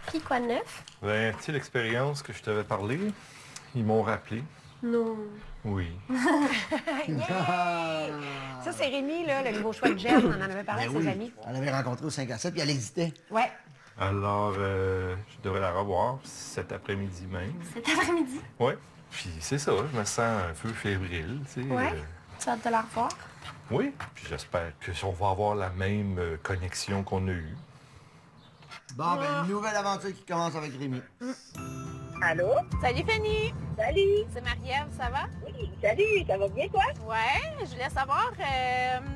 Puis quoi de neuf? Ben, tu sais, l'expérience que je t'avais parlé, ils m'ont rappelé. Non. Oui. Ça, c'est Rémi, là, le nouveau choix de Jen. On en avait parlé Ben avec ses oui, amis. on l'avait rencontré au 5 à 7, puis elle existait. Ouais. Alors, je devrais la revoir cet après-midi même. Cet après-midi? Oui. Puis c'est ça, je me sens un peu fébrile, tu sais. Ouais. Tu as hâte de la revoir? Oui, puis j'espère qu'on va avoir la même connexion qu'on a eue. Bon, ben, une nouvelle aventure qui commence avec Rémi. Allô? Salut Fanny! Salut! C'est Marie-Ève, ça va? Oui, salut, ça va bien toi? Ouais, je voulais savoir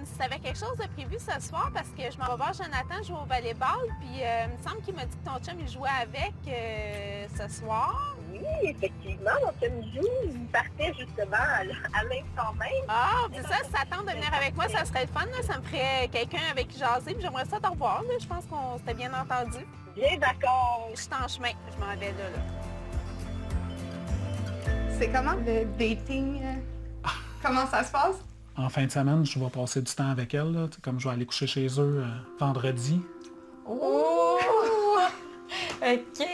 si tu avais quelque chose de prévu ce soir parce que je m'en vais voir Jonathan jouer au volleyball puis il me semble qu'il m'a dit que ton chum il jouait avec ce soir. Oui, effectivement, mon chum joue, il partait justement à l'instant même. Ah, c'est ça, si ça tente de venir avec moi, ça serait le fun, là. Ça me ferait quelqu'un avec qui jaser puis j'aimerais ça te revoir, là. Je pense qu'on s'était bien entendu. Bien d'accord. Je suis en chemin, je m'en vais là. C'est comment le dating? Comment ça se passe? En fin de semaine, je vais passer du temps avec elle, là, comme je vais aller coucher chez eux vendredi. Oh! OK.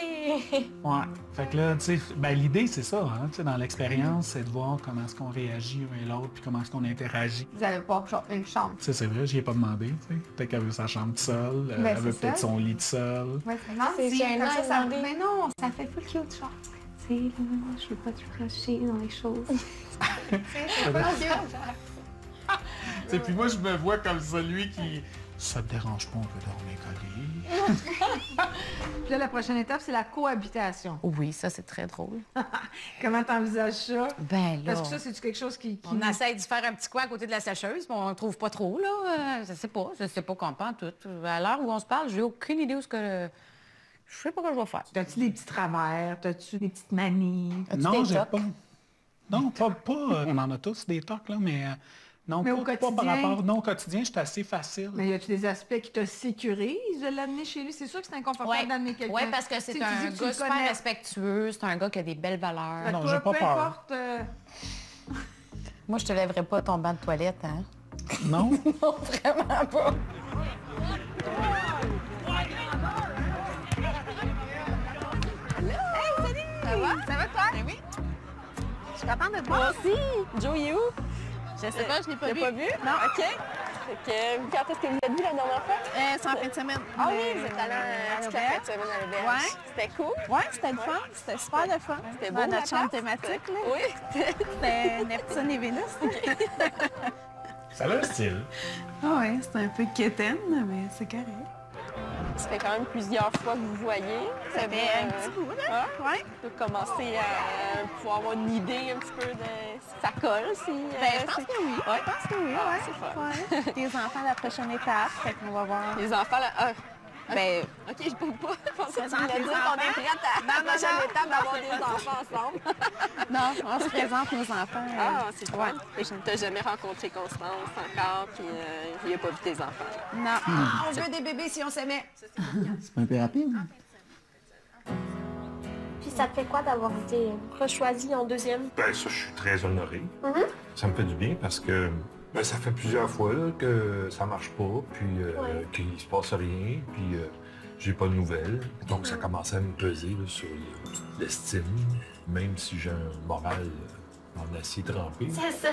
Ouais. Fait que là, tu sais, ben, l'idée, c'est ça, hein, tu sais, dans l'expérience, c'est de voir comment est-ce qu'on réagit l'un et l'autre, puis comment est-ce qu'on interagit. Vous avez pas genre une chambre? Tu sais, c'est vrai, j'y ai pas demandé, tu sais. Peut-être qu'elle veut sa chambre toute seule, Ben, elle veut c'est peut-être ça. son lit tout seul. Ouais, non, C'est gênant comme à ça, demander. mais non, ça fait full cute, genre. Tu sais, là, je veux pas te cracher dans les choses. C'est pas cute. Tu sais, puis moi, je me vois comme celui qui... Ça te dérange pas, on peut dormir collé. Puis là, la prochaine étape, c'est la cohabitation. Oui, ça, c'est très drôle. Comment t'envisages ça? Ben là, Parce que ça, c'est quelque chose qui... on essaie de faire un petit coin à côté de la sécheuse, mais on ne trouve pas trop, là. Je sais pas qu'on pense tout. À l'heure où on se parle, j'ai aucune idée où ce que... Je sais pas quoi je vais faire. T'as-tu des petits travers? T'as-tu des petites manies? As-tu Non, des j'ai tocs? pas. Non, pas on en a tous des tocs, là, mais non, Mais pas, au pas quotidien? par rapport. Non, au quotidien, j'étais assez facile. Mais y a-tu des aspects qui te sécurisent de l'amener chez lui? C'est sûr que c'est inconfortable d'amener quelqu'un. Ouais, parce que Tu c'est sais, tu un dis que tu gars le super connais. respectueux, c'est un gars qui a des belles Fait valeurs. que Non, toi, j'ai pas peu peur. importe, Moi, je te lèverais pas ton banc de toilette, hein? Non? Non, vraiment pas. Ça va? Ça va toi? Ben oui. Je suis contente de te voir aussi. Joe, il est où? Je sais pas, je l'ai pas vu. Non, OK. Fait que, quand est-ce que vous êtes vu la dernière fois? C'est en fin de semaine. Ah oui, vous êtes allé à toute la fin de semaine à l'auberge. Ouais. C'était cool. Ouais, c'était le fun. C'était super le fun. C'était Dans beau, la notre chambre place. thématique, là. Oui. C'était Neptune et Vénus. Ça a un style. Ah ouais, c'est un peu quétaine, mais c'est correct. Ça fait quand même plusieurs fois que vous voyez. Ça fait un petit bout, là. Ouais. De commencer à pouvoir avoir une idée un petit peu de si ça colle, si... Ben, je pense que oui. Ouais. Je pense que oui, Ah, ouais. c'est fun. Ouais. Tes enfants, la prochaine étape. Fait qu'on va voir. Les enfants, là... ben, OK, je peux pas. Je pensais que tu voulais dire qu'on est prête à la prochaine étape d'avoir des enfants ensemble. Non, on se présente nos enfants. Ah, c'est fun. Et je ne t'ai jamais rencontré Constance encore, puis il n'y a pas vu tes enfants. Non. On veut des bébés si on s'aimait. C'est pas un peu rapide, hein? Puis ça te fait quoi d'avoir été rechoisi en deuxième? Ben ça, je suis très honoré. Ça me fait du bien parce que ben, ça fait plusieurs fois là, que ça marche pas, puis qu'il se passe rien, puis j'ai pas de nouvelles. Donc ça commençait à me peser là, sur l'estime, même si j'ai un moral en acier trempé. C'est ça.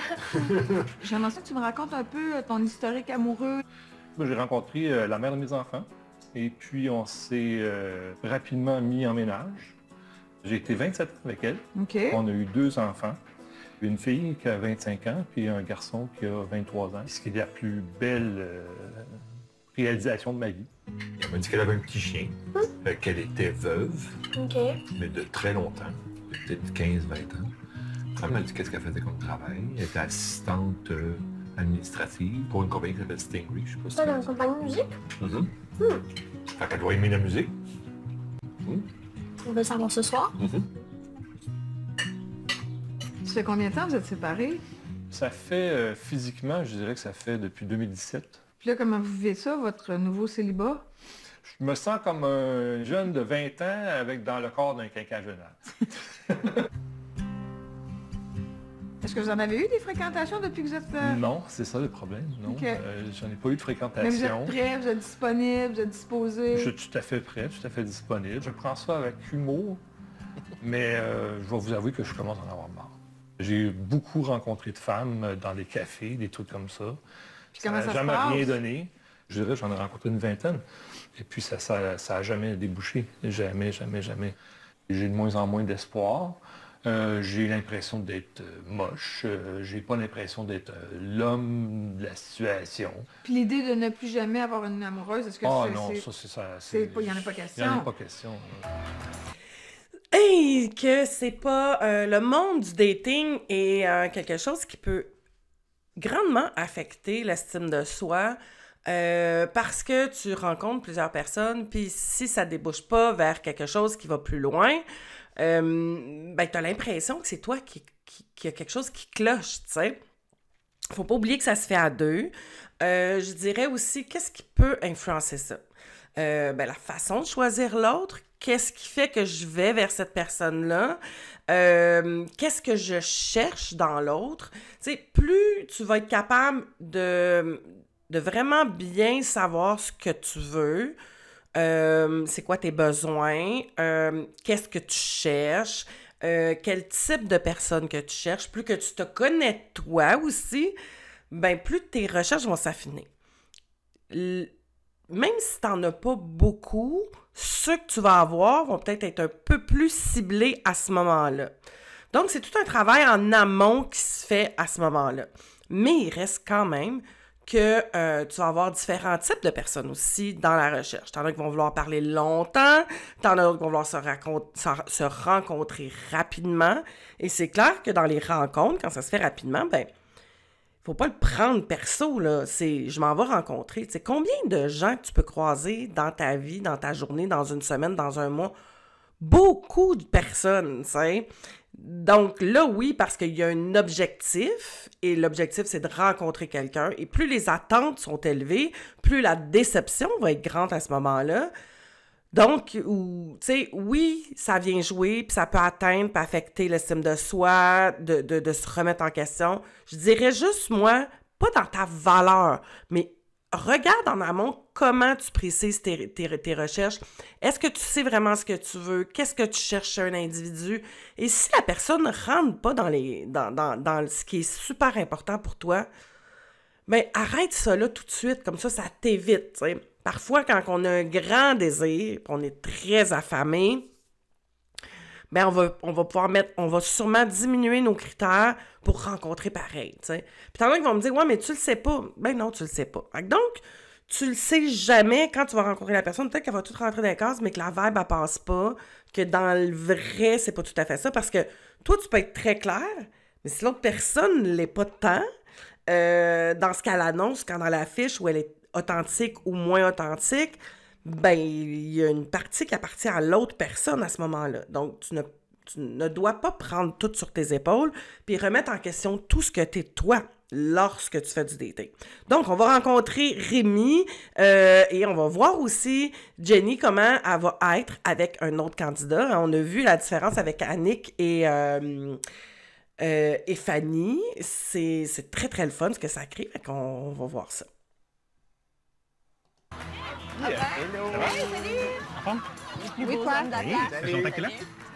J'aimerais ça que tu me racontes un peu ton historique amoureux. Moi, j'ai rencontré la mère de mes enfants et puis on s'est rapidement mis en ménage. J'ai été 27 ans avec elle. OK. On a eu 2 enfants. Une fille qui a 25 ans, puis un garçon qui a 23 ans. Ce qui est la plus belle réalisation de ma vie. Elle m'a dit qu'elle avait un petit chien, qu'elle était veuve, OK. mais de très longtemps, peut-être 15-20 ans. Elle m'a dit qu'est-ce qu'elle faisait comme travail. Elle était assistante administrative pour une compagnie qui s'appelle Stingray, je sais pas si Toi, tu dans une compagnie de musique? connais. Fait qu'elle doit aimer la musique. On veut le savoir ce soir. Ça fait combien de temps que vous êtes séparés? Ça fait, physiquement, je dirais que ça fait depuis 2017. Puis là, comment vous vivez ça, votre nouveau célibat? Je me sens comme un jeune de 20 ans avec dans le corps d'un quinquagénaire. Est-ce Est-ce que vous en avez eu des fréquentations depuis que vous êtes... Non, c'est ça le problème, non. Okay. J'en ai pas eu de fréquentation. Mais vous êtes prêt, vous êtes disponible, vous êtes disposé? Je suis tout à fait prêt, tout à fait disponible. Je prends ça avec humour, mais je vais vous avouer que je commence à en avoir marre. J'ai beaucoup rencontré de femmes dans les cafés, des trucs comme ça. Puis comment ça se jamais passe? rien donné. Je dirais j'en ai rencontré une vingtaine. Et puis ça a jamais débouché. Jamais. J'ai de moins en moins d'espoir. J'ai l'impression d'être moche. J'ai pas l'impression d'être l'homme de la situation. Puis l'idée de ne plus jamais avoir une amoureuse, est-ce que non, ça c'est ça. Il n'y en a pas question. Il n'y en a pas question. Et que c'est pas... le monde du dating est quelque chose qui peut grandement affecter l'estime de soi parce que tu rencontres plusieurs personnes, puis si ça débouche pas vers quelque chose qui va plus loin, ben t'as l'impression que c'est toi qui a quelque chose qui cloche, tu sais. Faut pas oublier que ça se fait à deux. Je dirais aussi, qu'est-ce qui peut influencer ça? Ben la façon de choisir l'autre. Qu'est-ce qui fait que je vais vers cette personne-là? Qu'est-ce que je cherche dans l'autre? Tu sais, plus tu vas être capable de vraiment bien savoir ce que tu veux, c'est quoi tes besoins, qu'est-ce que tu cherches, quel type de personne que tu cherches, plus que tu te connais toi aussi, ben plus tes recherches vont s'affiner. Même si tu n'en as pas beaucoup, ceux que tu vas avoir vont peut-être être un peu plus ciblés à ce moment-là. Donc, c'est tout un travail en amont qui se fait à ce moment-là. Mais il reste quand même que tu vas avoir différents types de personnes aussi dans la recherche. T'en as qui vont vouloir parler longtemps, t'en as d'autres qui vont vouloir se rencontrer rapidement. Et c'est clair que dans les rencontres, quand ça se fait rapidement, ben faut pas le prendre perso, là. C'est, je m'en vais rencontrer. Tu sais, combien de gens que tu peux croiser dans ta vie, dans ta journée, dans une semaine, dans un mois? Beaucoup de personnes, tu sais. Donc là, oui, parce qu'il y a un objectif, et l'objectif, c'est de rencontrer quelqu'un. Et plus les attentes sont élevées, plus la déception va être grande à ce moment-là. Donc, tu sais, oui, ça vient jouer, puis ça peut atteindre, puis affecter l'estime de soi, de se remettre en question. Je dirais juste, moi, pas dans ta valeur, mais regarde en amont comment tu précises tes recherches. Est-ce que tu sais vraiment ce que tu veux? Qu'est-ce que tu cherches chez un individu? Et si la personne ne rentre pas dans ce qui est super important pour toi, bien, arrête ça là tout de suite, comme ça t'évite, tu sais. Parfois, quand on a un grand désir, on est très affamé, bien, on va sûrement diminuer nos critères pour rencontrer pareil, tu sais. Puis t'en as qui vont me dire, ouais, mais tu le sais pas. Ben non, tu le sais pas. Donc, tu le sais jamais quand tu vas rencontrer la personne. Peut-être qu'elle va tout rentrer dans les cases, mais que la vibe, elle passe pas, que dans le vrai, c'est pas tout à fait ça, parce que toi, tu peux être très clair, mais si l'autre personne ne l'est pas tant, dans ce qu'elle annonce, quand dans la fiche où elle est authentique ou moins authentique, ben il y a une partie qui appartient à l'autre personne à ce moment-là. Donc, tu ne dois pas prendre tout sur tes épaules puis remettre en question tout ce que t'es toi lorsque tu fais du dating. Donc, on va rencontrer Rémi et on va voir aussi Jenny, comment elle va être avec un autre candidat. On a vu la différence avec Annick et Fanny. C'est très, très le fun ce que ça crée. Fait qu'on va voir ça. Hello. Hey, salut! Oui, toi? Ça fait longtemps que t'es là?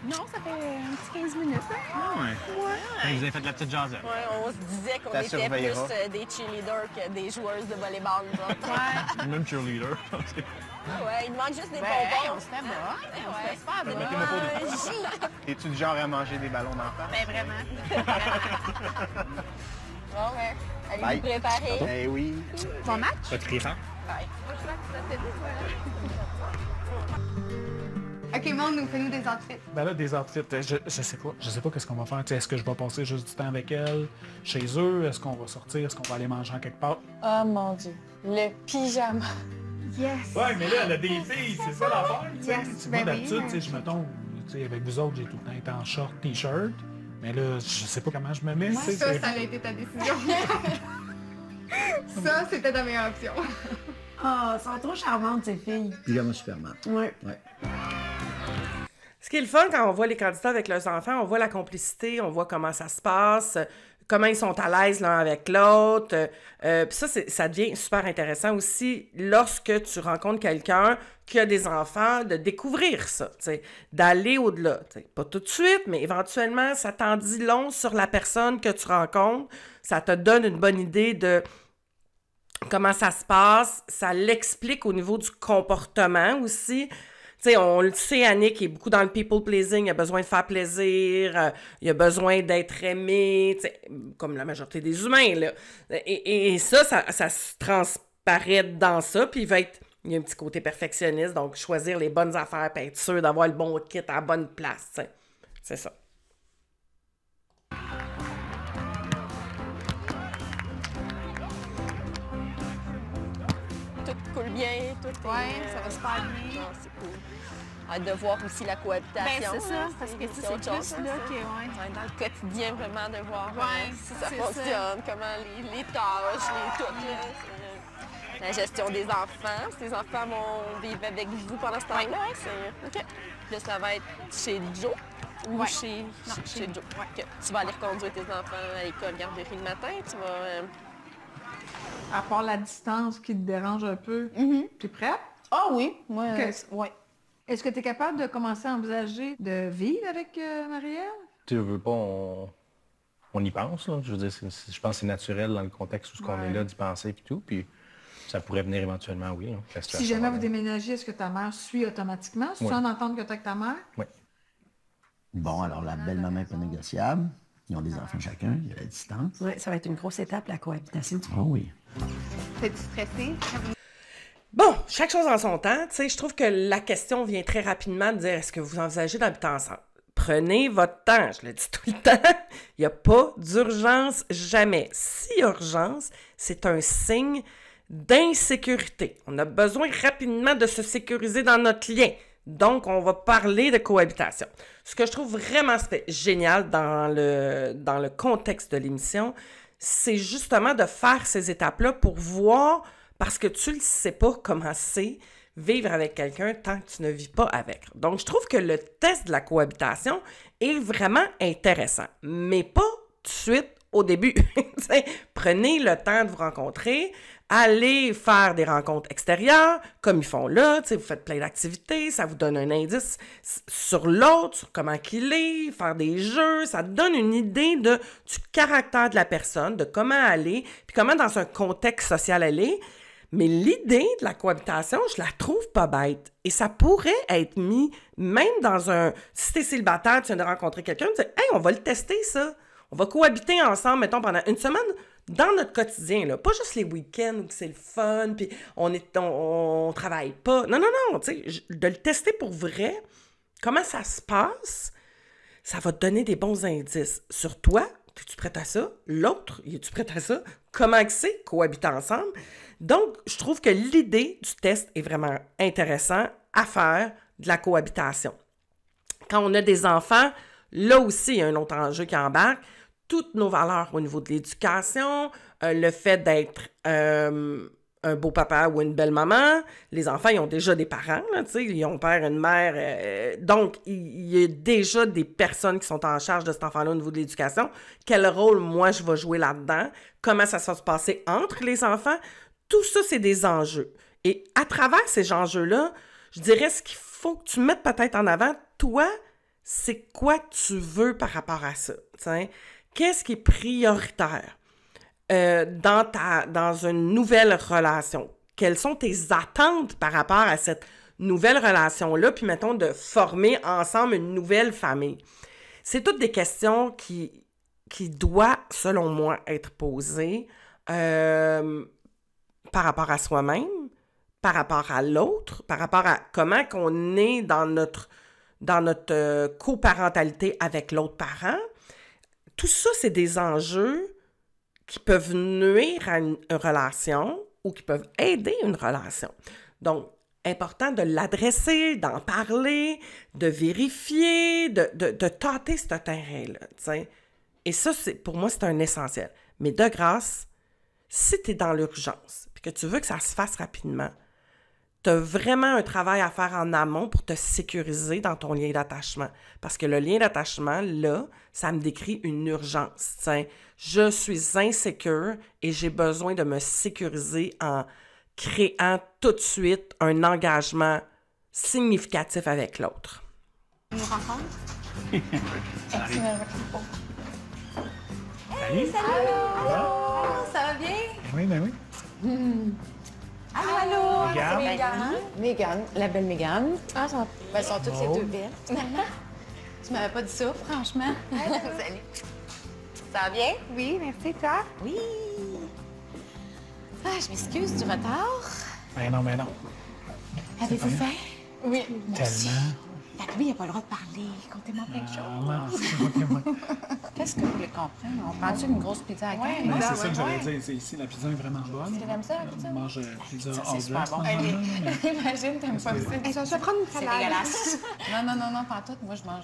Non, ça fait un petit 15 minutes. Ah ouais. Vous avez fait de la petite jasette. Ouais, on se disait qu'on était plus des cheerleaders que des joueuses de volleyball. Ouais. Même cheerleader. Ouais, il manque juste des bonbons. On se fait bon. On se fait super bon. Mettez-moi pas des Es-tu du genre à manger des ballons d'enfant? Ben vraiment. Bon, ouais. Allez-vous préparer? Eh oui. Bon match? Pas de crier fort? Ouais. OK, montre-nous, fais-nous des outfits. Ben là, des outfits, je sais pas. Je sais pas qu'est-ce qu'on va faire. T'sais, est-ce que je vais passer juste du temps avec elle, chez eux? Est-ce qu'on va sortir? Est-ce qu'on va aller manger en quelque part? Oh mon Dieu, le pyjama. Yes! Ouais, mais là, elle a des filles, c'est ça l'affaire, tu sais. Yes, Moi, ben d'habitude, oui, tu sais, je me tombe, tu sais, avec vous autres, j'ai tout le temps été en short, t-shirt. Mais là, je sais pas comment je me mets. Moi, ça a été ta décision. Ça, c'était ta meilleure option. Ah, elles sont trop charmantes, ces filles. Pyjama Superman. Ouais. Ce qui est le fun quand on voit les candidats avec leurs enfants, on voit la complicité, on voit comment ça se passe, comment ils sont à l'aise l'un avec l'autre. Puis ça devient super intéressant aussi lorsque tu rencontres quelqu'un qui a des enfants, de découvrir ça, d'aller au-delà. Pas tout de suite, mais éventuellement, ça t'en dit long sur la personne que tu rencontres. Ça te donne une bonne idée de comment ça se passe. Ça l'explique au niveau du comportement aussi. T'sais, on le sait, Annick est beaucoup dans le people-pleasing, il a besoin de faire plaisir, il a besoin d'être aimé, comme la majorité des humains, là. Et ça se transparaît dans ça, puis il y a un petit côté perfectionniste, donc choisir les bonnes affaires, puis être sûr d'avoir le bon kit à la bonne place, t'sais. C'est ça. Tout coule bien, tout est... ça va super bien. Non, c'est cool. Hâte de voir aussi la cohabitation. Ben, c'est ça, parce que c'est autre chose, plus là que, dans le quotidien, vraiment, de voir si ça c'est fonctionne, ça. comment les tâches, les tout, là. La gestion des enfants. Si les enfants vont vivre avec vous pendant ce temps-là, c'est... OK. Là, ça va être chez Joe ou chez Joe. Okay. Tu vas aller reconduire tes enfants à l'école garderie le matin, tu vas... À part la distance qui te dérange un peu, tu es prête? Ah oui, moi, oui. Est-ce que tu es capable de commencer à envisager de vivre avec Marielle? Tu veux pas, on y pense, là. Je veux dire, je pense que c'est naturel dans le contexte où on est là d'y penser et tout, puis ça pourrait venir éventuellement, oui. Hein, si jamais vous déménagez, est-ce que ta mère suit automatiquement? Si tu en entends que tu es avec ta mère? Oui. Bon, alors la belle-maman n'est pas négociable. Ils ont des enfants chacun, il y a la distance. Oui, ça va être une grosse étape, la cohabitation. Ah oui. T'es-tu stressée? Bon, chaque chose en son temps. Tu sais, je trouve que la question vient très rapidement de dire est-ce que vous envisagez d'habiter ensemble? Prenez votre temps, je le dis tout le temps. Il n'y a pas d'urgence, jamais. S'il y a urgence, c'est un signe d'insécurité. On a besoin rapidement de se sécuriser dans notre lien. Donc, on va parler de cohabitation. Ce que je trouve vraiment génial dans le contexte de l'émission, c'est justement de faire ces étapes-là pour voir, parce que tu ne sais pas comment c'est vivre avec quelqu'un tant que tu ne vis pas avec. Donc, je trouve que le test de la cohabitation est vraiment intéressant, mais pas tout de suite au début. Prenez le temps de vous rencontrer, allez faire des rencontres extérieures, comme ils font là, vous faites plein d'activités, ça vous donne un indice sur l'autre, sur comment qu'il est, faire des jeux, ça donne une idée du caractère de la personne, de comment elle est, puis comment dans un contexte social elle est. Mais l'idée de la cohabitation, je la trouve pas bête. Et ça pourrait être mis, même dans un... Si t'es célibataire, tu viens de rencontrer quelqu'un, tu dis « Hey, on va le tester, ça. On va cohabiter ensemble, mettons, pendant une semaine dans notre quotidien, là. Pas juste les week-ends où c'est le fun, puis on travaille pas. Non, tu sais, de le tester pour vrai, comment ça se passe, ça va te donner des bons indices sur toi. Es-tu prête à ça? L'autre, es-tu prête à ça? Comment que c'est cohabiter ensemble? Donc, je trouve que l'idée du test est vraiment intéressant à faire de la cohabitation. Quand on a des enfants, là aussi, il y a un autre enjeu qui embarque. Toutes nos valeurs au niveau de l'éducation, le fait d'être un beau papa ou une belle maman. Les enfants, ils ont déjà des parents, là, tu sais, ils ont un père, une mère. Donc, il y a déjà des personnes qui sont en charge de cet enfant-là au niveau de l'éducation. Quel rôle, moi, je vais jouer là-dedans? Comment ça va se passer entre les enfants? Tout ça, c'est des enjeux. Et à travers ces enjeux-là, je dirais ce qu'il faut que tu mettes peut-être en avant, toi, c'est quoi tu veux par rapport à ça? T'sais? Qu'est-ce qui est prioritaire dans une nouvelle relation? Quelles sont tes attentes par rapport à cette nouvelle relation-là? Puis, mettons, de former ensemble une nouvelle famille. C'est toutes des questions qui doivent, selon moi, être posées par rapport à soi-même, par rapport à l'autre, par rapport à comment qu'on est dans notre coparentalité avec l'autre parent. Tout ça, c'est des enjeux qui peuvent nuire à une relation ou qui peuvent aider une relation. Donc, important de l'adresser, d'en parler, de vérifier, de tâter ce terrain-là, t'sais. Et ça, pour moi, c'est un essentiel. Mais de grâce, si tu es dans l'urgence et que tu veux que ça se fasse rapidement, tu as vraiment un travail à faire en amont pour te sécuriser dans ton lien d'attachement. Parce que le lien d'attachement, là, ça me décrit une urgence. T'sais, je suis insécure et j'ai besoin de me sécuriser en créant tout de suite un engagement significatif avec l'autre. On nous rencontre? Salut. Hey, salut! Allô! Ça va bien? Ben oui. Allô! Mégane. Mégane, la belle Mégane. Ah, ça va. Ben, elles sont toutes les Oh. deux belles. Tu m'avais pas dit ça, franchement. Salut. Ça va bien? Oui, merci, toi? Oui. Ah, je m'excuse du retard. Ben non. Avez-vous pas faim? Oui. Tellement. Lui, il n'a pas le droit de parler. Contez-moi plein de choses. Non, c'est Qu'est-ce que vous voulez comprendre? On prend-tu une grosse pizza à Ouais, crème? Ben, c'est ça que j'allais dire. Ici, la pizza est vraiment bonne. Tu aimes ça, la pizza? On mange pizza Ça, all c'est super dress. bon. normalement, mais- Imagine, t'aimes pas ça. Je vais prendre une C'est salade. dégueulasse. non, pas tout. Moi, je mange...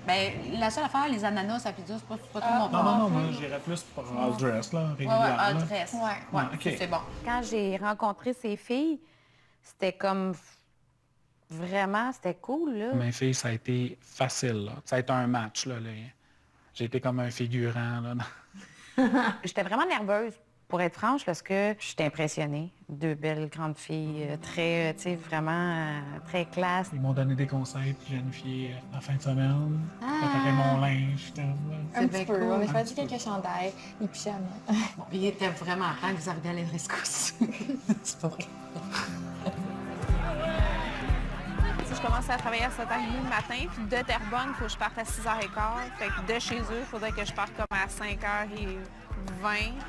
Ben, la seule affaire, les ananas à la pizza, c'est pas tout mon Non, moi, j'irais plus pour all dress, là, Ouais, régulièrement. all dress. Ouais, OK. c'est bon. Quand j'ai rencontré ces filles, c'était comme... Vraiment, c'était cool, là. Mes filles, ça a été facile, là. Ça a été un match, là. J'ai été comme un figurant, là. J'étais vraiment nerveuse, pour être franche, parce que j'étais impressionnée. Deux belles grandes filles, très, tu sais, vraiment très classe. Ils m'ont donné des conseils pour planifier la fin de semaine. Préparer mon linge, tout. Un petit peu. On a choisi quelques chandails, les pyjamas. Bon, puis il était vraiment temps que vous arriviez à l'Edrescos. C'est pas vrai. Je commence à travailler à 7h30 le matin, puis de Terrebonne, il faut que je parte à 6h15. Fait que de chez eux, il faudrait que je parte comme à 5h20.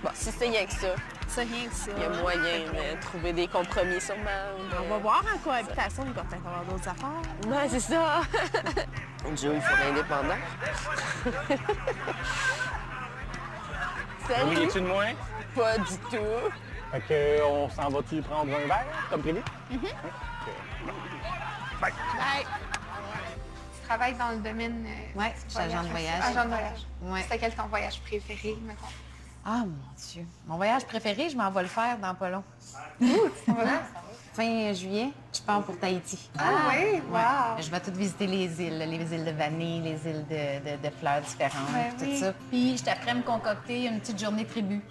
Bon, si c'est rien que ça, C'est rien que ça. il y a moyen de trouver des compromis sûrement. On va voir en cohabitation, il va peut-être avoir d'autres affaires. Ouais, c'est ça. Joe, il faut l'indépendant. Salut. Oui, es-tu de moins? Pas du tout. Fait que, on s'en va-tu prendre un verre, comme prévu? Bye. Tu travailles dans le domaine... Ouais, je suis agent de voyage. Agent de voyage. Ouais. C'était quel ton voyage préféré, mettons? Ah, mon Dieu. Mon voyage préféré, je m'en vais le faire dans pas long. Fin juillet, je pars pour Tahiti. Ah oui? Wow! Je vais toutes visiter les îles de vanille, les îles de fleurs différentes, Ouais, tout oui. ça. Puis, je t'apprends à me concocter une petite journée tribu.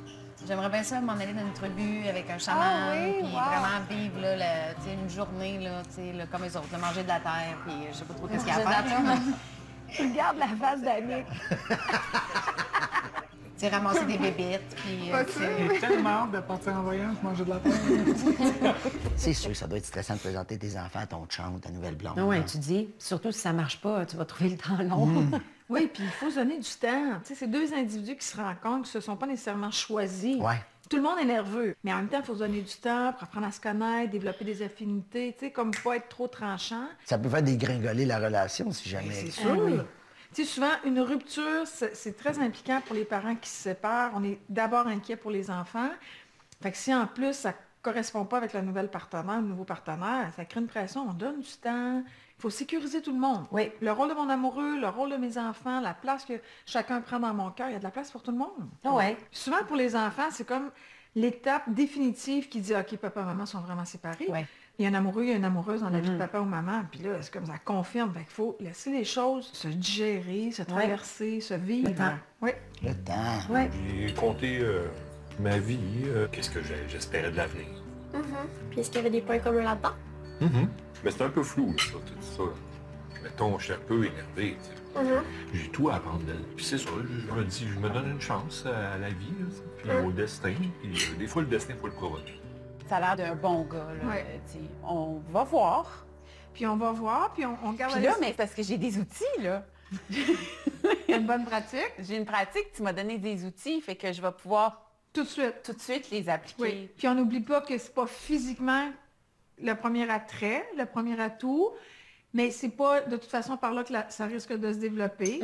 J'aimerais bien ça m'en aller dans une tribu avec un chaman, Ah oui, puis wow. vraiment vivre là, tu sais, une journée là, tu sais, là, comme les autres, de manger de la terre, puis je sais pas trop qu'est-ce qu'il y a à faire. Là. Regarde la face d'Annick. Tu sais, ramasser des bébites, puis... tu sais, J'ai tellement hâte de partir en voyage, manger de la terre. C'est sûr, ça doit être stressant de présenter tes enfants à ton chum ou ta nouvelle blonde. Ah ouais, hein. tu dis, surtout si ça marche pas, tu vas trouver le temps long. Oui, puis il faut se donner du temps. Tu sais, c'est deux individus qui se rencontrent, qui ne se sont pas nécessairement choisis. Ouais. Tout le monde est nerveux, mais en même temps, il faut se donner du temps pour apprendre à se connaître, développer des affinités, tu sais, comme pas être trop tranchant. Ça peut faire dégringoler la relation si jamais. C'est sûr. Tu sais, souvent, une rupture, c'est très impliquant pour les parents qui se séparent. On est d'abord inquiet pour les enfants. Fait que si en plus, ça correspond pas avec le nouvel partenaire, le nouveau partenaire, ça crée une pression. On donne du temps. Il faut sécuriser tout le monde. Oui. Le rôle de mon amoureux, le rôle de mes enfants, la place que chacun prend dans mon cœur, il y a de la place pour tout le monde. Ah ouais. Souvent, pour les enfants, c'est comme l'étape définitive qui dit « OK, papa et maman sont vraiment séparés Ouais. Il y a un amoureux, il y a une amoureuse dans la vie de papa ou maman. Puis là, c'est comme ça confirme. Fait qu'il faut laisser les choses se digérer, se traverser, se vivre. Le temps. Oui. Le temps. Ouais. J'ai compté ma vie, qu'est-ce que j'espérais de l'avenir. Puis est-ce qu'il y avait des points communs là-dedans? Mais c'est un peu flou, là, ça, tout ça. Mettons, je suis un peu énervé. Tu sais. J'ai tout à apprendre d'elle. Puis c'est ça, je me dis, je me donne une chance à la vie, là, puis au destin. Puis des fois, le destin, il faut le provoquer. Ça a l'air d'un bon gars, là. Ouais. Tu sais. On va voir. Puis on va voir, puis on garde Puis là, mais parce que j'ai des outils, là. une bonne pratique. J'ai une pratique, tu m'as donné des outils, fait que je vais pouvoir Tout de suite. tout de suite les appliquer. Oui. Puis on n'oublie pas que c'est pas physiquement le premier attrait, le premier atout, mais c'est pas de toute façon par là que ça risque de se développer.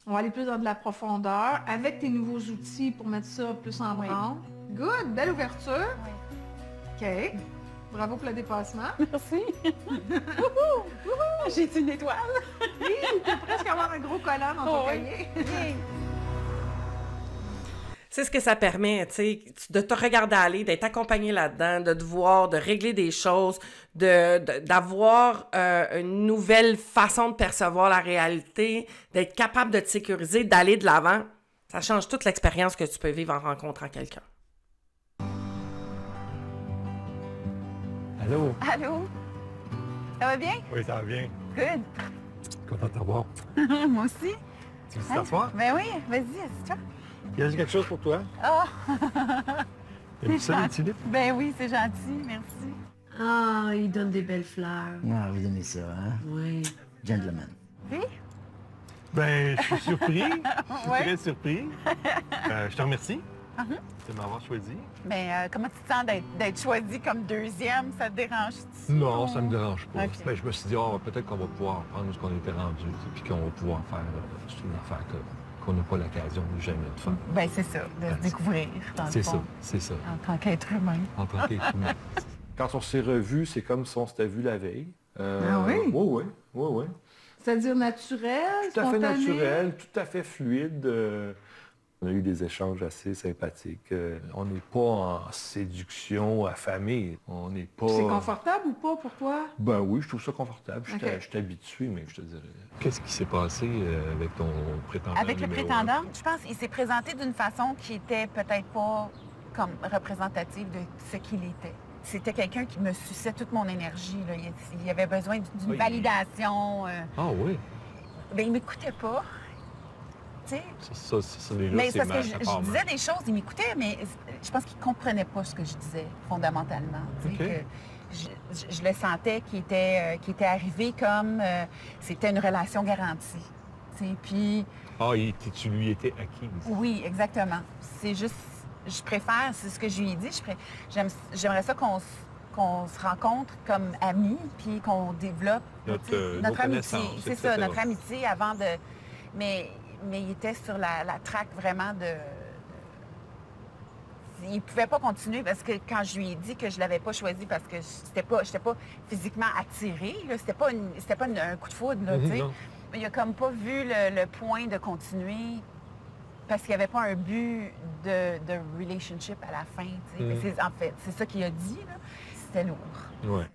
On va aller plus dans de la profondeur avec tes nouveaux outils pour mettre ça plus en branle. Good, belle ouverture. OK. Bravo pour le dépassement. Merci. J'ai une étoile. Oui, tu peux presque avoir un gros collant dans ton cahier. C'est ce que ça permet, tu sais, de te regarder aller, d'être accompagné là-dedans, de te voir, de régler des choses, d'avoir une nouvelle façon de percevoir la réalité, d'être capable de te sécuriser, d'aller de l'avant. Ça change toute l'expérience que tu peux vivre en rencontrant quelqu'un. Allô? Allô? Ça va bien? Oui, ça va bien. Good. Content de t'avoir. Moi aussi. Tu veux t'asseoir? Ben oui, vas-y, assieds-toi. Il y a quelque chose pour toi? Oh! T'aimes ça, les tulipes? Ben oui, c'est gentil, merci. Ah, il donne des belles fleurs. Ah, vous aimez ça, hein? Oui. Gentleman. Oui? Ben, je suis surpris. Je suis Ouais. très surpris. Je te remercie de m'avoir choisi. Ben, comment tu te sens d'être choisi comme deuxième? Ça te dérange-tu? Non, ça me dérange pas. Ok. Ben, je me suis dit, peut-être qu'on va pouvoir prendre ce qu'on était rendu, puis qu'on va pouvoir faire une affaire qu'on n'a pas l'occasion jamais de faire. Ben, c'est ça, de se découvrir, dans le C'est fond, ça, c'est ça. en tant qu'être humain. En tant qu'être humain. Quand on s'est revus, c'est comme si on s'était vu la veille. Ah oui? Oui. C'est-à-dire naturel, Tout à fait spontané? naturel, tout à fait fluide. On a eu des échanges assez sympathiques. On n'est pas en séduction affamée. On n'est pas... C'est confortable ou pas pour toi? Ben oui, je trouve ça confortable. Je Ok. suis habitué, mais je te dirais. Qu'est-ce qui s'est passé avec ton prétendant? Avec le numéro prétendant, je pense qu'il s'est présenté d'une façon qui était peut-être pas comme représentative de ce qu'il était. C'était quelqu'un qui me suçait toute mon énergie. Là. Il avait besoin d'une Oui. validation. Ah oui? Ben, il m'écoutait pas. Tu sais? Ça, déjà, Mais c'est c'est parce mal, que ça je part disais mal. des choses, il m'écoutait, mais je pense qu'il comprenait pas ce que je disais fondamentalement. Tu sais, OK. que je le sentais qu'il était arrivé comme c'était une relation garantie. Tu sais, puis Ah, tu lui étais acquise. oui, exactement. C'est juste, je préfère, c'est ce que je lui ai dit, j'aimerais ça qu'on se rencontre comme amis, puis qu'on développe Notre, tu sais, nos notre amitié. connaissances, C'est etc. ça, notre amitié avant de... Mais il était sur la traque vraiment de... Il pouvait pas continuer parce que quand je lui ai dit que je l'avais pas choisi parce que j'étais pas physiquement attirée, là, c'était pas un coup de foudre, là, tu sais. Non. Il a comme pas vu le point de continuer parce qu'il n'y avait pas un but de relationship à la fin. Tu sais. Mais en fait, c'est ça qu'il a dit. Là. C'était lourd. Ouais.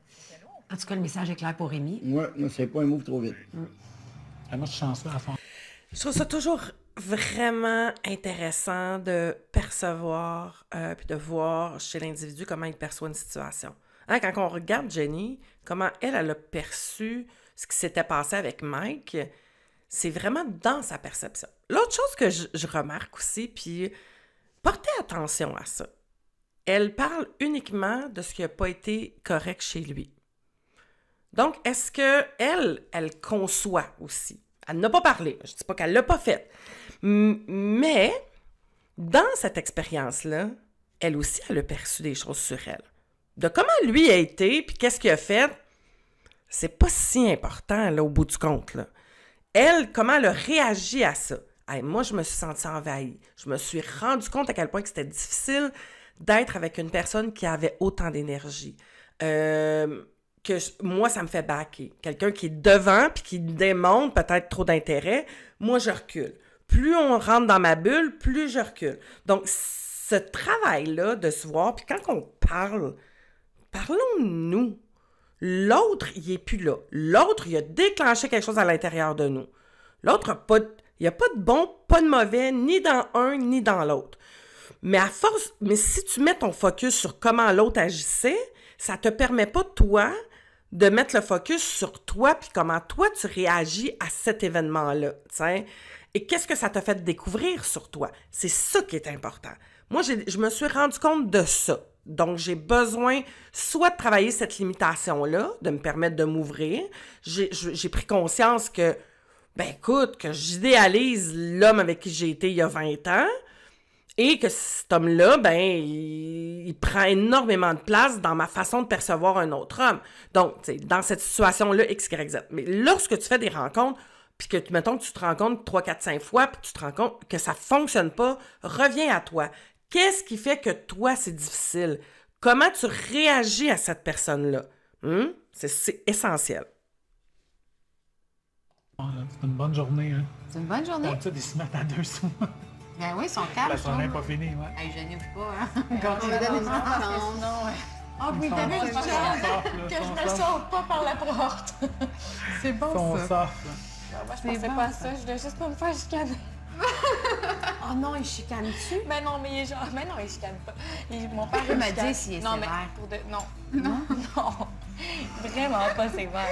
En tout cas, le message est clair pour Rémi. Ouais, c'est pas un move trop vite. Ah, moi, je suis chanceux à fond. Je trouve ça toujours vraiment intéressant de percevoir puis de voir chez l'individu comment il perçoit une situation. Hein, quand on regarde Jenny, comment elle a perçu ce qui s'était passé avec Mike, c'est vraiment dans sa perception. L'autre chose que je remarque aussi, puis portez attention à ça, elle parle uniquement de ce qui n'a pas été correct chez lui. Donc, est-ce qu'elle conçoit aussi? Elle n'a pas parlé, je ne dis pas qu'elle ne l'a pas fait. Mais, dans cette expérience-là, elle aussi, elle a perçu des choses sur elle. De comment lui a été, puis qu'est-ce qu'il a fait, c'est pas si important, là, au bout du compte, là. Elle, comment elle a réagi à ça? Hey, moi, je me suis sentie envahie. Je me suis rendu compte à quel point que c'était difficile d'être avec une personne qui avait autant d'énergie. Moi, ça me fait backer. Quelqu'un qui est devant puis qui démontre peut-être trop d'intérêt, moi, je recule. Plus on rentre dans ma bulle, plus je recule. Donc, ce travail-là de se voir, puis quand on parle, parlons-nous. L'autre, il n'est plus là. L'autre, il a déclenché quelque chose à l'intérieur de nous. L'autre, il n'y a pas de bon, pas de mauvais, ni dans un, ni dans l'autre. Mais si tu mets ton focus sur comment l'autre agissait, ça ne te permet pas, toi, de mettre le focus sur toi puis comment toi, tu réagis à cet événement-là. T'sais. Et qu'est-ce que ça t'a fait découvrir sur toi? C'est ça qui est important. Moi, je me suis rendu compte de ça. Donc, j'ai besoin soit de travailler cette limitation-là, de me permettre de m'ouvrir. J'ai pris conscience que, écoute, que j'idéalise l'homme avec qui j'ai été il y a 20 ans et que cet homme-là, il prend énormément de place dans ma façon de percevoir un autre homme. Donc, dans cette situation-là, X, Y, Z. Mais lorsque tu fais des rencontres, puis que, mettons que tu te rencontres 3, 4, 5 fois, puis que tu te rends compte que ça ne fonctionne pas, reviens à toi. Qu'est-ce qui fait que toi, c'est difficile? Comment tu réagis à cette personne-là? C'est essentiel. C'est une bonne journée, hein? C'est une bonne journée. D'habitude, ils se mettent à deux sous. Ben oui, ils sont calmes. La journée n'est pas finie, ouais. Hey, gênez-vous pas, hein. On va donner une chance. Sinon, ouais. Ah oui, t'as vu, Ils sont soft, que là, je sont me soft. saute pas par la porte. C'est bon, Ils sont ça. soft, là. Moi, je pensais pas à ça. Je voulais juste pas me faire chicaner. Oh non, il chicane-tu? Mais non, mais il est genre... Mais non, il chicane pas. Mon père, Il m'a chicane. dit s'il est non, sévère. Mais pour de... Non. Non. Vraiment pas sévère.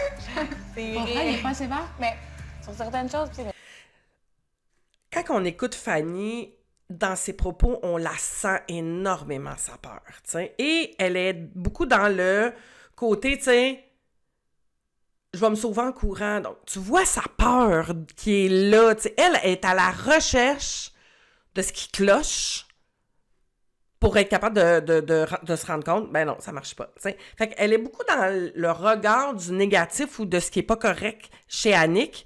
C'est Pour vrai, il est pas sévère? Mais sur certaines choses, puis Quand on écoute Fanny, dans ses propos, on la sent énormément, sa peur, tu sais. Et elle est beaucoup dans le côté, tu sais, je vais me sauver en courant. Donc, tu vois sa peur qui est là, tu sais. Elle est à la recherche de ce qui cloche pour être capable de se rendre compte. Ben non, ça marche pas, tu sais. Fait qu'elle est beaucoup dans le regard du négatif ou de ce qui est pas correct chez Annick,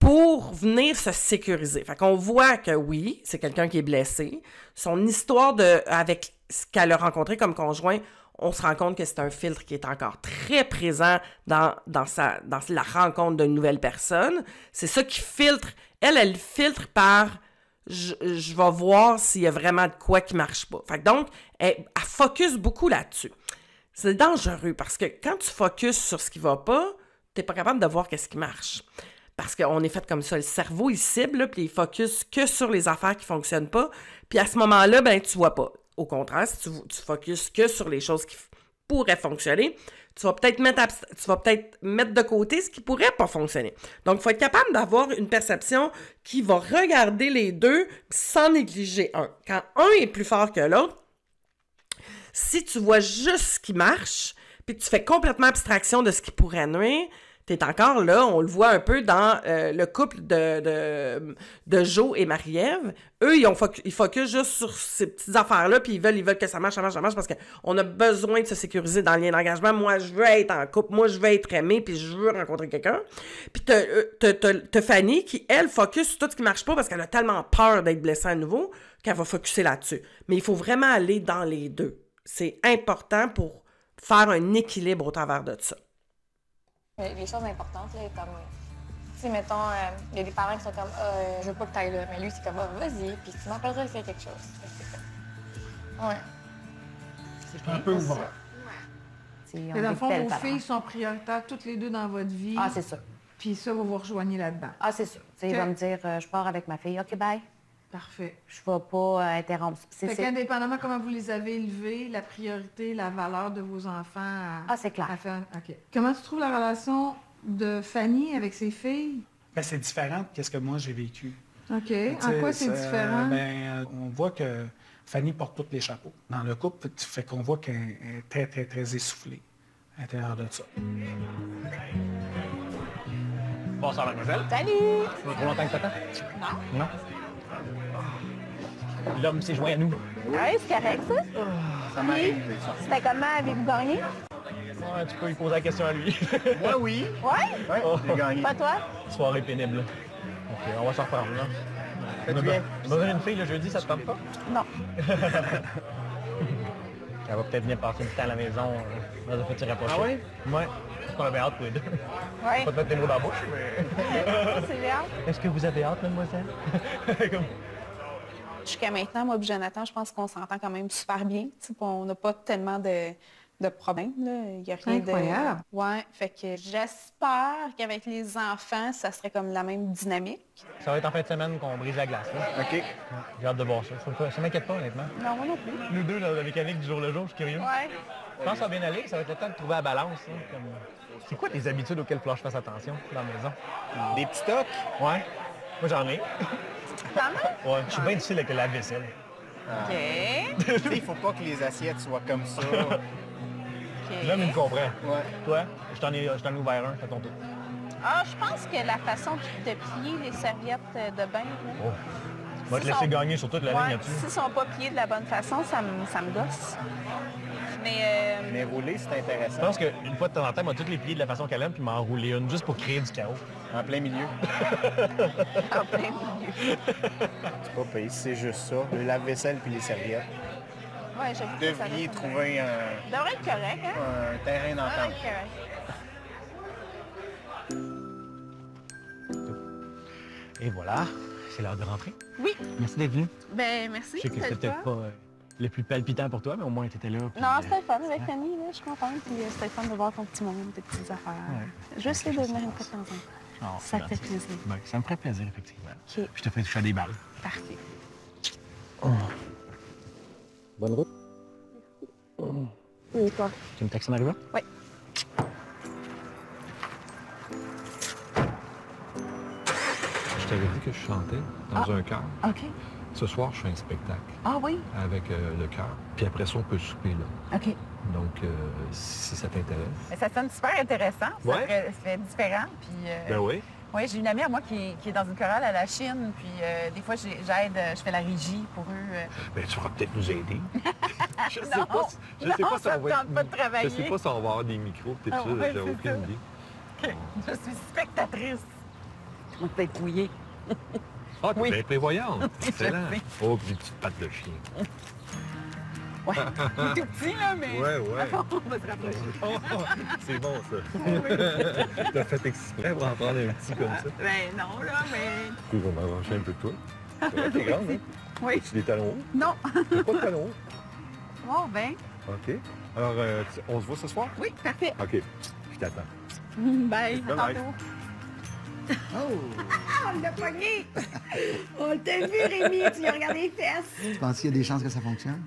pour venir se sécuriser. Fait qu'on voit que oui, c'est quelqu'un qui est blessé. Son histoire avec ce qu'elle a rencontré comme conjoint, on se rend compte que c'est un filtre qui est encore très présent dans la rencontre d'une nouvelle personne. C'est ça qui filtre. Elle filtre par je vais voir s'il y a vraiment de quoi qui marche pas. Fait que donc, elle focus beaucoup là-dessus. C'est dangereux parce que quand tu focuses sur ce qui va pas, t'es pas capable de voir qu'est-ce qui marche. Parce qu'on est fait comme ça. Le cerveau, il cible, puis il focus que sur les affaires qui ne fonctionnent pas. Puis à ce moment-là, ben tu vois pas. Au contraire, si tu focuses que sur les choses qui pourraient fonctionner, tu vas peut-être mettre de côté ce qui pourrait pas fonctionner. Donc, il faut être capable d'avoir une perception qui va regarder les deux sans négliger un. Quand un est plus fort que l'autre, si tu vois juste ce qui marche, puis que tu fais complètement abstraction de ce qui pourrait nuire, t'es encore là, on le voit un peu dans le couple de Jo et Marie-Ève. Eux, ils focusent juste sur ces petites affaires-là, puis ils veulent que ça marche, parce qu'on a besoin de se sécuriser dans le lien d'engagement. Moi, je veux être en couple, moi, je veux être aimée, puis je veux rencontrer quelqu'un. Puis t'as Fanny qui, elle, focus sur tout ce qui marche pas parce qu'elle a tellement peur d'être blessée à nouveau qu'elle va focuser là-dessus. Mais il faut vraiment aller dans les deux. C'est important pour faire un équilibre au travers de ça. Les choses importantes, là, comme, tu sais, mettons, il y a des parents qui sont comme, je veux pas que tu ailles là. Mais lui, c'est comme, vas-y, puis tu m'appelleras s'il y a quelque chose. Ouais. C'est un peu ouvert. Et dans le fond, vos filles sont prioritaires toutes les deux dans votre vie. Ah, c'est ça. Puis ça, vous vous rejoignez là-dedans. Ah, c'est ça. Okay. Il va me dire, je pars avec ma fille. OK, bye. Parfait. Je ne vais pas interrompre. Fait qu'indépendamment comment vous les avez élevés, la priorité, la valeur de vos enfants... Ah, c'est clair. OK. Comment tu trouves la relation de Fanny avec ses filles? Ben, c'est différent de ce que moi j'ai vécu. OK. En quoi c'est différent? On voit que Fanny porte tous les chapeaux. Dans le couple, fait qu'on voit qu'elle est très, très, très essoufflée à l'intérieur de ça. Bonsoir, mademoiselle. Salut! Ça fait trop longtemps que t'attends? Non. Non? L'homme s'est joint à nous. Oui, c'est correct, ça. Ça m'arrive. C'était comment? Avez-vous gagné? Ouais, tu peux lui poser la question à lui. Moi, oui. Ouais? Ouais, j'ai gagné. Pas toi? Soirée pénible. OK, on va s'en reprendre, là. Faites bien. On a besoin d'une fille le jeudi, ça te tente pas? Non. Elle va peut-être venir passer du temps à la maison dans un petit rapproché. Ah oui? Ouais. Parce qu'on avait hâte tous les deux. Ouais. Pas te mettre les mots dans la bouche, mais... C'est bien. Est-ce que vous avez hâte, mademoiselle? Jusqu'à maintenant, moi et Jonathan, je pense qu'on s'entend quand même super bien. On n'a pas tellement de problèmes. Il n'y a rien incroyable. de... Ouais, fait que j'espère qu'avec les enfants, ça serait comme la même dynamique. Ça va être en fin de semaine qu'on brise la glace. Là. OK. J'ai hâte de voir ça. Ça m'inquiète pas, honnêtement. Non, moi non plus. Nous deux, la mécanique du jour le jour, je suis curieux. Ouais. Je pense que ça va bien aller. Ça va être le temps de trouver la balance. Hein, comme... C'est quoi les habitudes auxquelles il faut que je fasse attention dans la maison? Des petits tocs? Ouais. Moi, j'en ai. T'en as? Ouais, je suis bien difficile avec la vaisselle. OK. Il faut pas que les assiettes soient comme ça. L'homme, il me comprend. Ouais. Toi, je t'en ai ouvert un, à ton tour. Ah, je pense que la façon de plier les serviettes de bain... Oh. Va te laisser gagner sur toute la ligne là-dessus. S'ils sont pas pliés de la bonne façon, ça me gosse. Mais rouler, c'est intéressant. Je pense qu'une fois de temps en temps, elle m'a toutes les plier de la façon qu'elle aime, puis m'en rouler une, juste pour créer du chaos. En plein milieu. En plein milieu. C'est pas payé, c'est juste ça. Le lave-vaisselle puis les serviettes. Ouais, j'avoue Vous que ça devriez devrait trouver être correct, hein? un terrain Ça devrait d'entente. être correct. Et voilà. c'est l'heure de rentrer. Oui. Merci d'être venu. Ben, merci. Je sais que c'était c'était peut-être pas le plus palpitant pour toi, mais au moins tu étais là. puis, Non, c'était le fun avec Fanny, là, je suis contente. Puis c'était le fun de voir ton petit monde, tes petites affaires. Ouais. Je vais essayer de venir une fois de temps en temps. Oh, Ça te fait gentil. plaisir. Ben, ça me ferait plaisir, effectivement. OK. Je te ferai toucher à des balles. Parfait. Bonne route. Oui, toi. Tu me textes en arrivant? Oui. Je t'avais dit que je chantais dans un chœur. OK. Ce soir, je fais un spectacle Ah oui? avec le chœur. Puis après ça, on peut souper là. OK. Donc, si ça t'intéresse. Mais ça sonne super intéressant. Ouais. Ça fait différent. Puis, Ben oui. Oui, j'ai une amie à moi qui est dans une chorale à la Chine. Puis des fois, j'aide, je fais la régie pour eux. Ben, tu vas peut-être nous aider. Je sais Non, pas. Je sais non, pas si ça on me va tente pas de travailler. Je sais pas si on va avoir des micros, peut-être Ah ça, ouais, j'ai c'est aucune ça. idée. OK. Je suis spectatrice. On peut être mouillée. Ah, t'es Oui. bien prévoyante. Je Excellent. sais. Oh, puis des petites pattes de chien. Ouais. Tout petit, là, mais... Ouais, ouais. On va se rapprocher. Oh, c'est bon, ça. T'as fait exprès pour en prendre un petit comme ça. Ben non, là, mais... Tu vas m'arranger un peu de toi. C'est vrai, t'es grande, hein? Oui. Tu des talons hauts? Non. T'as pas de talons hauts? Bon, ben... OK. Alors, on se voit ce soir? Oui, parfait. OK. Je t'attends. Bye. Bye À bye. tantôt. Ah, on l'a pogné! On t'a vu, Rémi, tu as regardé les fesses. Tu penses qu'il y a des chances que ça fonctionne?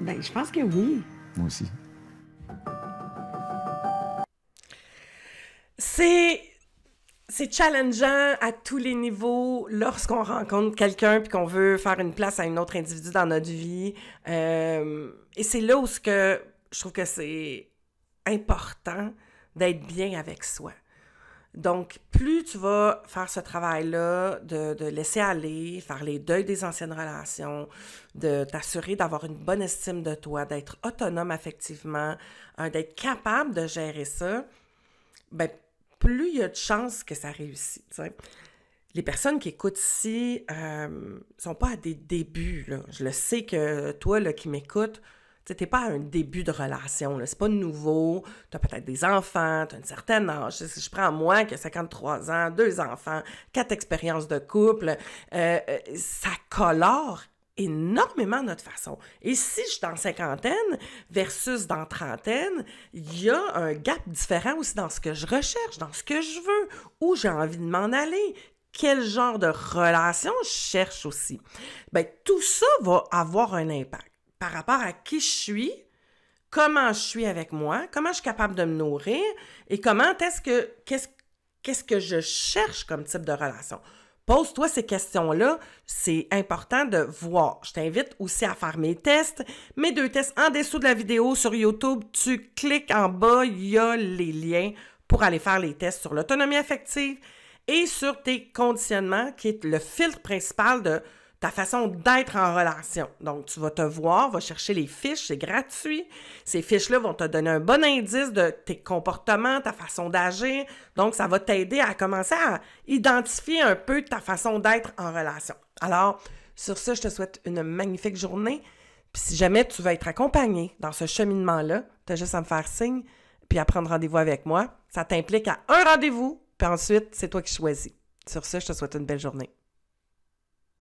Ben, je pense que oui. Moi aussi. C'est challengeant à tous les niveaux lorsqu'on rencontre quelqu'un puis qu'on veut faire une place à un autre individu dans notre vie. Et c'est là où je trouve que c'est important d'être bien avec soi. Donc, plus tu vas faire ce travail-là, de laisser aller, faire les deuils des anciennes relations, de t'assurer d'avoir une bonne estime de toi, d'être autonome affectivement, d'être capable de gérer ça, ben plus il y a de chances que ça réussisse. T'sais. Les personnes qui écoutent ici sont pas à des débuts. Là. Je le sais que toi là, qui m'écoutes, tu n'es pas à un début de relation. C'est pas nouveau. Tu as peut-être des enfants, tu as un certain âge. Si je prends moi qui ai 53 ans, 2 enfants, 4 expériences de couple, ça colore énormément notre façon. Et si je suis dans cinquantaine versus dans trentaine, il y a un gap différent aussi dans ce que je recherche, dans ce que je veux, où j'ai envie de m'en aller, quel genre de relation je cherche aussi. Bien, tout ça va avoir un impact par rapport à qui je suis, comment je suis avec moi, comment je suis capable de me nourrir et qu'est-ce que je cherche comme type de relation. Pose-toi ces questions-là, c'est important de voir. Je t'invite aussi à faire mes tests. Mes 2 tests en dessous de la vidéo sur YouTube. Tu cliques en bas, il y a les liens pour aller faire les tests sur l'autonomie affective et sur tes conditionnements, qui est le filtre principal de ta façon d'être en relation. Donc, tu vas te voir, va chercher les fiches, c'est gratuit. Ces fiches-là vont te donner un bon indice de tes comportements, ta façon d'agir. Donc, ça va t'aider à commencer à identifier un peu ta façon d'être en relation. Alors, sur ce, je te souhaite une magnifique journée. Puis si jamais tu veux être accompagné dans ce cheminement-là, tu as juste à me faire signe puis à prendre rendez-vous avec moi. Ça t'implique à un rendez-vous, puis ensuite, c'est toi qui choisis. Sur ce, je te souhaite une belle journée.